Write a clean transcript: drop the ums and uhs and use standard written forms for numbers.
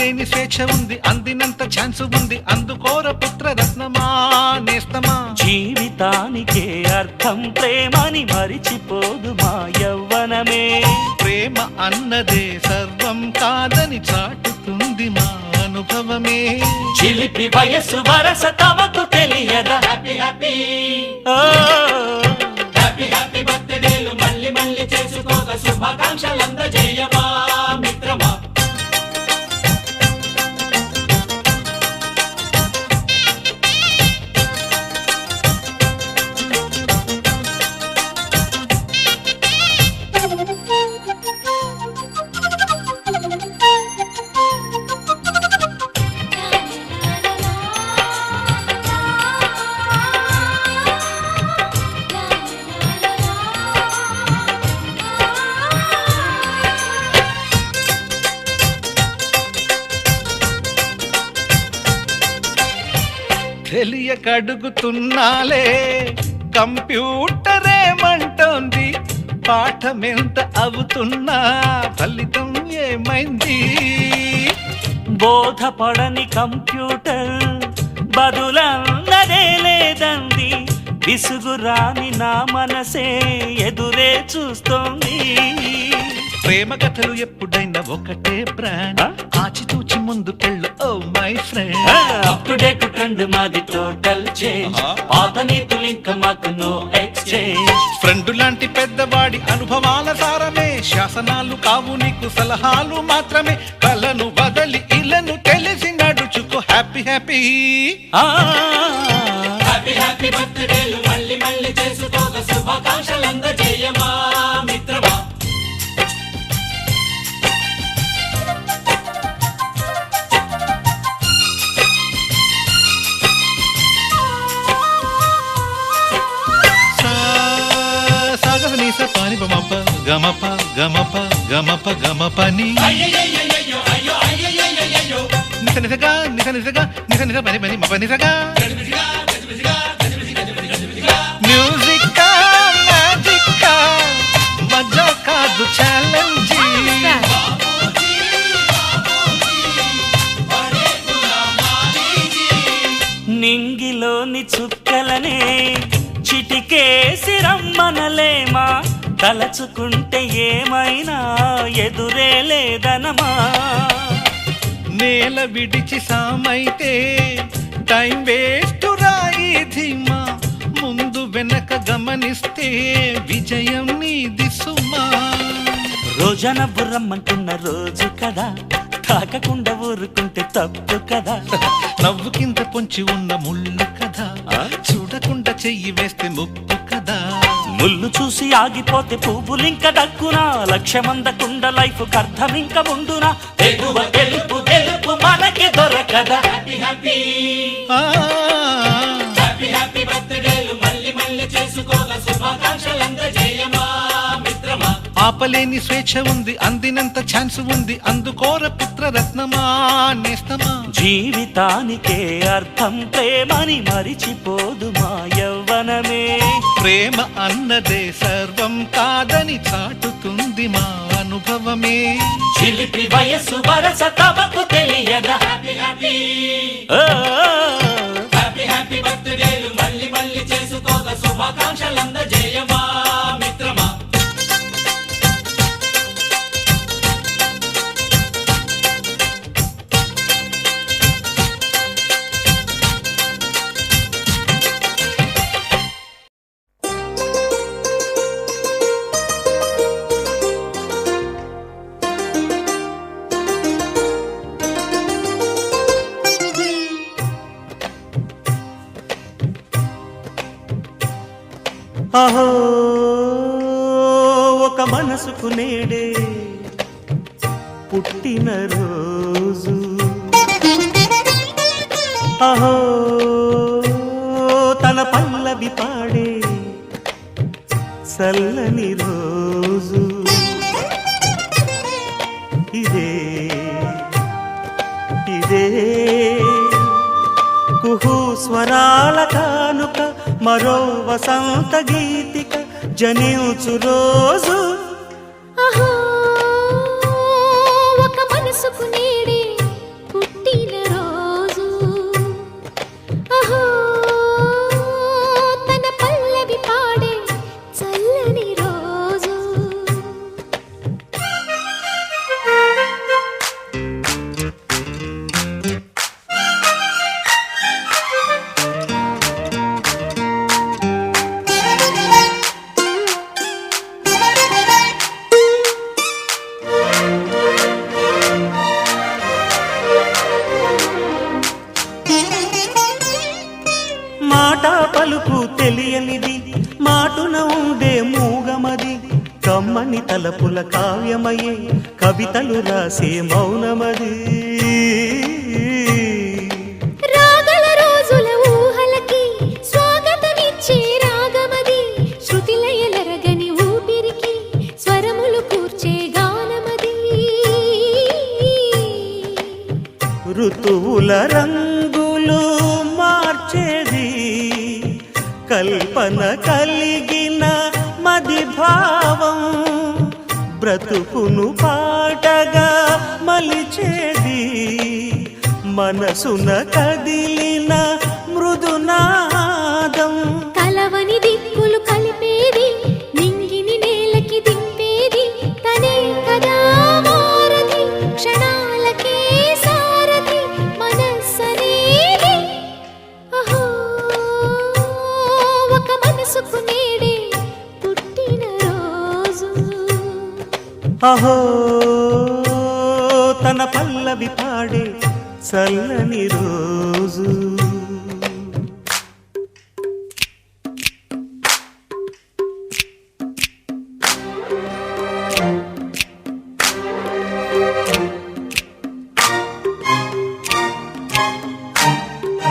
ఆపలేని స్వేచ్ఛ ఉంది, అందినంత ఛాన్స్ ఉంది, అందుకోర పుత్రరత్నమా నేస్తమా. జీవితానికే అర్థం ప్రేమని మరిచిపోదు మా యవ్వనమే. ప్రేమ అన్నదే సర్వం కాదని చాటుతుంది మా అనుభవమే. చిలిపి వయస్సు వరస తమకు తెలియదా. హ్యాపీ హ్యాపీ హ్యాపీ హ్యాపీ బర్త్డేలు మళ్ళీ మళ్ళీ చేసుకోక శుభాకాంక్షలందజేయమా మిత్రమా. తెలియకడుగుతున్నాలే కంప్యూటరేమంటోంది, పాఠమెంత అవుతున్నా ఫలితం ఏమైంది. బోధపడని కంప్యూటర్ బదులన్నదే లేదంది, విసుగురాని నా మనసే ఎదురే చూస్తోంది. ప్రేమ కథలు ఎప్పుడైనా ఒకటే బ్రాండ్, ఆచితూచి ముందు పెళ్ళు oh my friend. Up to date trend మాది టోటల్ చేంజ్, పాత నీతులు ఇంకా మాకు నో ఎక్స్చేంజ్. ఫ్రెండ్ లాంటి పెద్దవాడి అనుభవాల సారమే, శాసనాలు కావు నీకు సలహాలు మాత్రమే. కలను వదలి ఇలను తెలిసి నడుచుకో హ్యాపీ హ్యాపీ హ్యాపీ హ్యాపీ బర్త్డేలు మళ్ళీ మళ్ళీ చేసుకోక శుభాకాంక్షలందజేయమా మిత్రమా. పాని బమప గమప గమప గమప గమపని నిస నిసగా నిస నిసగా నిస నిస పని పని మప నిసగా. మ్యూజిక్ మ్యాజిక్ మజా కాదు ఛాలెంజ్. నింగిలోని చుక్కలనే చిటికేసి రమ్మనలేమా, తలచుకుంటే ఏమైనా ఎదురే లేదనమా. నేల విడిచి సామైతే టైం వేస్ట్ రాయి ధీమా, ముందు వెనక గమనిస్తే విజయం నీది సుమా. రోజన బుర్రమ్మంటున్న రోజు కదా, తాకకుండా ఊరుకుంటే తప్పు కదా. నవ్వు కింద పొంచి ఉన్న ముళ్ళు కదా, చూడకుండా చెయ్యి వేస్తే ముప్పు కదా. ముళ్ళు చూసి ఆగిపోతే పువ్వులింక దక్కునా, లక్ష్యమందకుండ లైఫ్ అర్థం ఇంక ఉండునా. ఎగువ గెలుపు గెలుపు మనకి దొరకదా. హ్యాపీ హ్యాపీ హ్యాపీ హ్యాపీ బర్త్డేలు మళ్ళీ మళ్ళీ చేసుకోక శుభాకాంక్షలందజేయమా మిత్రమా. ఆపలేని స్వేచ్ఛ ఉంది, అందినంత ఛాన్స్ ఉంది, అందుకోర పుత్రరత్నమా నేస్తమా. జీవితానికే అర్థం ప్రేమని మరిచిపోదు మా యవ్వనమే. ప్రేమ అన్నదే సర్వం కాదని చాటుతుంది మా అనుభవమే. చిలిపి వయస్సు వరస తమకు తెలియదా. హ్యాపీ హ్యాపీ హ్యాపీ హ్యాపీ బర్త్డేలు మళ్ళీ మళ్ళీ చేసుకోక శుభాకాంక్షలందజేయమా మిత్రమా. అహో ఒక మనసుకు నేడే పుట్టిన రోజు, అహో తన పల్లవి పాడే చల్లని రోజు. ఇదే ఇదే కుహు స్వరాల కానుక, మరో వసంత గీతిక జనించు రోజు. అహో ఒక మనసుకు నేడే మాట పలుకు తెలియనిది మాటున ఉండే మూగమది కమ్మని తలపుల కావ్యమయే కవితలు రాసే మౌనమది రాగల రోజుల ఊహలకి స్వాగతమిచ్చే రాగమది శృతిలయలరగని ఊపిరికి స్వరములు కూర్చే గానమది ఋతువుల రంగులు మార్చేది కల్పన కలిగిన మది భావం బ్రతుకును పాటగా మలిచేది మనసున కదిలిన మృదునాదం కలవని దిక్కులు కలిపేది నింగిని నేలకి దింపేది తనే కదా వారధి క్షణాలకే సారథి మనస్సనేది అహో ఒక మనసుకు నేడే పుట్టిన రోజు అహో తన పల్లవి పాడే చల్లని రోజు